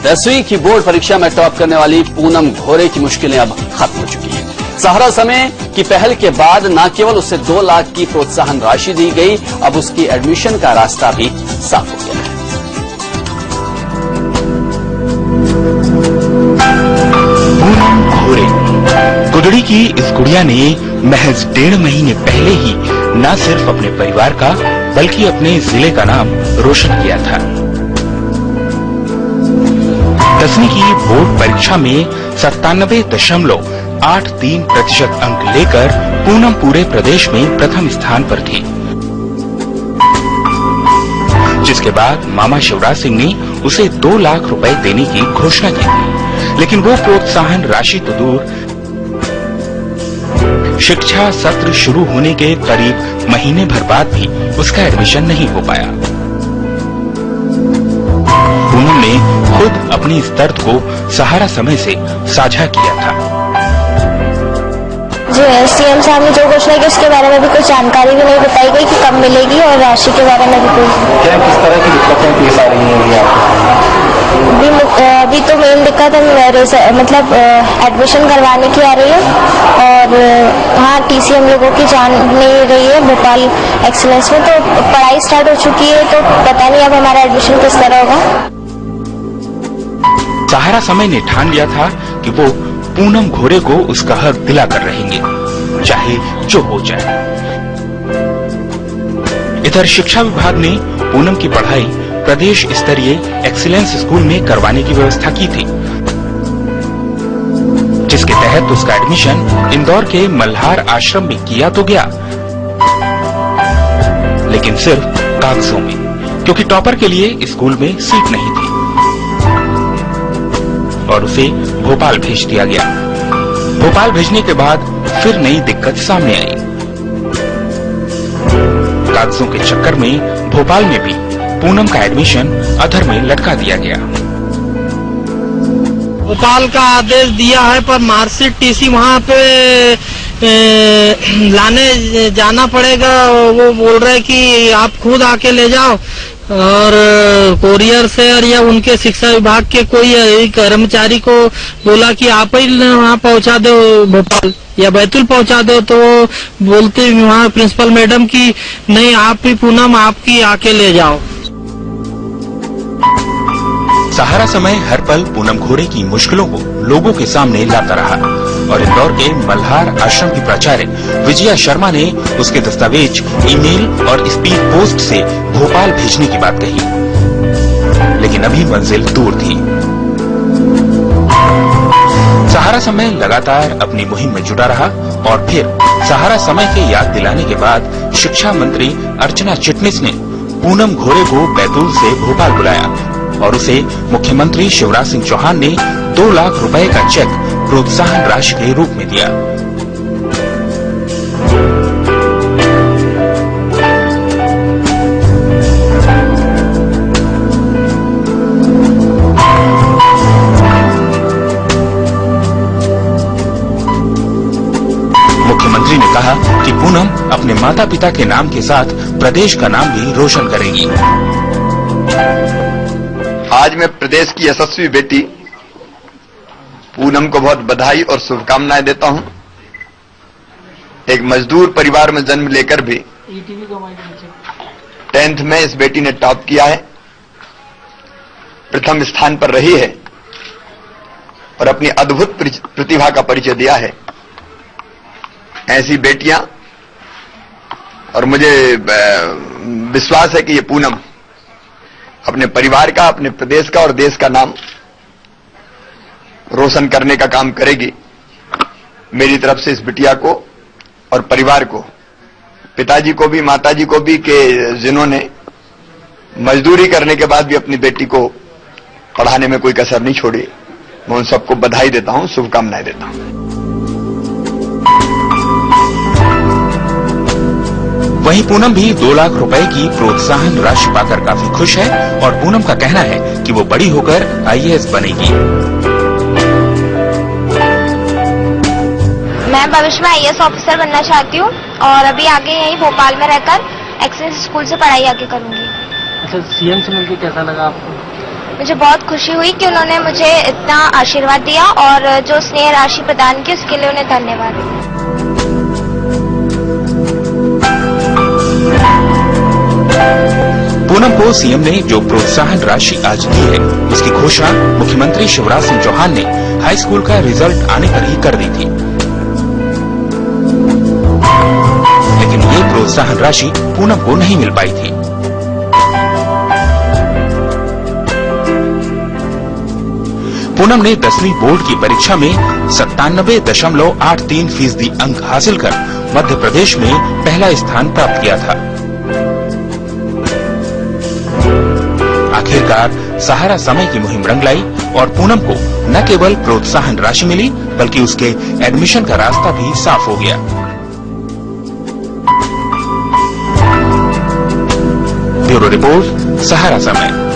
10वीं की बोर्ड परीक्षा में टॉप करने वाली पूनम घोरे की मुश्किलें अब खत्म हो चुकी हैं। सहारा समय की पहल के बाद न केवल उसे 2 लाख की प्रोत्साहन राशि दी गई, अब उसकी एडमिशन का रास्ता भी साफ हो गया है। पूनम घोरे गुदड़ी की इस गुड़िया ने महज 1.5 महीने पहले ही न सिर्फ अपने परिवार का बल्कि अपने जिले का नाम रोशन किया था। 10वीं की बोर्ड परीक्षा में 97.83% अंक लेकर पूनम पूरे प्रदेश में प्रथम स्थान पर थी, जिसके बाद मामा शिवराज सिंह ने उसे 2 लाख रुपए देने की घोषणा की थी। लेकिन वो प्रोत्साहन राशि तो दूर, शिक्षा सत्र शुरू होने के करीब महीने भर बाद भी उसका एडमिशन नहीं हो पाया। पूनम ने खुद अपनी इस दर्द को सहारा समय से साझा किया था। सीएम साहब ने जो घोषणा की उसके बारे में भी कुछ जानकारी भी नहीं बताई गई कि कब मिलेगी, और राशि के बारे में भी कोई क्या किस तरह की दिक्कतें पेश आ रही हैं अभी तो मेन दिक्कत है मतलब एडमिशन करवाने की आ रही है, और हाँ टीसी हम लोगों की जान नहीं रही है भोपाल एक्सीलेंस में, तो पढ़ाई स्टार्ट हो चुकी है, तो पता नहीं अब हमारा एडमिशन किस तरह होगा। सहारा समय ने ठान लिया था कि वो पूनम घोरे को उसका हक दिलाकर रहेंगे, चाहे जो हो जाए। इधर शिक्षा विभाग ने पूनम की पढ़ाई प्रदेश स्तरीय एक्सीलेंस स्कूल में करवाने की व्यवस्था की थी, जिसके तहत उसका एडमिशन इंदौर के मल्हार आश्रम में किया तो गया, लेकिन सिर्फ कागजों में, क्योंकि टॉपर के लिए स्कूल में सीट नहीं थी और उसे भोपाल भेज दिया गया। भोपाल भेजने के बाद फिर नई दिक्कत सामने आई। कागजों के चक्कर में भोपाल में भी पूनम का एडमिशन अधर में लटका दिया गया। भोपाल का आदेश दिया है, पर मार्कशीट टीसी वहाँ पे लाने जाना पड़ेगा। वो बोल रहे कि आप खुद आके ले जाओ, और कोरियर से, और या उनके शिक्षा विभाग के कोई कर्मचारी को बोला कि आप ही वहाँ पहुँचा दो भोपाल या बैतूल पहुँचा दो, तो बोलते वहाँ प्रिंसिपल मैडम की नहीं, आप ही पूनम आपकी आके ले जाओ। सहारा समय हर पल पूनम घोरे की मुश्किलों को लोगों के सामने लाता रहा, और इंदौर के मल्हार आश्रम की प्राचार्य विजया शर्मा ने उसके दस्तावेज, ईमेल और स्पीड पोस्ट से भोपाल भेजने की बात कही, लेकिन अभी मंजिल दूर थी। सहारा समय लगातार अपनी मुहिम में जुटा रहा, और फिर सहारा समय के याद दिलाने के बाद शिक्षा मंत्री अर्चना चिटनिस ने पूनम घोरे को बैतूल से भोपाल बुलाया और उसे मुख्यमंत्री शिवराज सिंह चौहान ने 2 लाख रुपए का चेक प्रोत्साहन राशि के रूप में दिया। मुख्यमंत्री ने कहा कि पूनम अपने माता पिता के नाम के साथ प्रदेश का नाम भी रोशन करेगी। आज मैं प्रदेश की यशस्वी बेटी पूनम को बहुत बधाई और शुभकामनाएं देता हूं। एक मजदूर परिवार में जन्म लेकर भी 10th में इस बेटी ने टॉप किया है, प्रथम स्थान पर रही है और अपनी अद्भुत प्रतिभा का परिचय दिया है। ऐसी बेटियां, और मुझे विश्वास है कि ये पूनम अपने परिवार का, अपने प्रदेश का और देश का नाम रोशन करने का काम करेगी। मेरी तरफ से इस बिटिया को और परिवार को, पिताजी को भी, माताजी को भी, कि जिन्होंने मजदूरी करने के बाद भी अपनी बेटी को पढ़ाने में कोई कसर नहीं छोड़ी, मैं उन सबको बधाई देता हूं, शुभकामनाएं देता हूं। वहीं पूनम भी 2 लाख रुपए की प्रोत्साहन राशि पाकर काफी खुश है, और पूनम का कहना है कि वो बड़ी होकर IAS बनेगी। मैं भविष्य में IAS ऑफिसर बनना चाहती हूँ, और अभी आगे यहीं भोपाल में रहकर एक्सीलेंस स्कूल से पढ़ाई आगे करूंगी। अच्छा, सीएम से मिलकर कैसा लगा आपको? मुझे बहुत खुशी हुई कि उन्होंने मुझे इतना आशीर्वाद दिया और जो स्नेह राशि प्रदान की उसके लिए उन्हें धन्यवाद। पूनम को सीएम ने जो प्रोत्साहन राशि आज दी है, उसकी घोषणा मुख्यमंत्री शिवराज सिंह चौहान ने हाई स्कूल का रिजल्ट आने पर ही कर दी थी। लेकिन ये प्रोत्साहन राशि पूनम को नहीं मिल पाई थी। पूनम ने 10वीं बोर्ड की परीक्षा में 97.83% अंक हासिल कर मध्य प्रदेश में पहला स्थान प्राप्त किया था। आखिरकार सहारा समय की मुहिम रंग लाई और पूनम को न केवल प्रोत्साहन राशि मिली बल्कि उसके एडमिशन का रास्ता भी साफ हो गया। ब्यूरो रिपोर्ट, सहारा समय।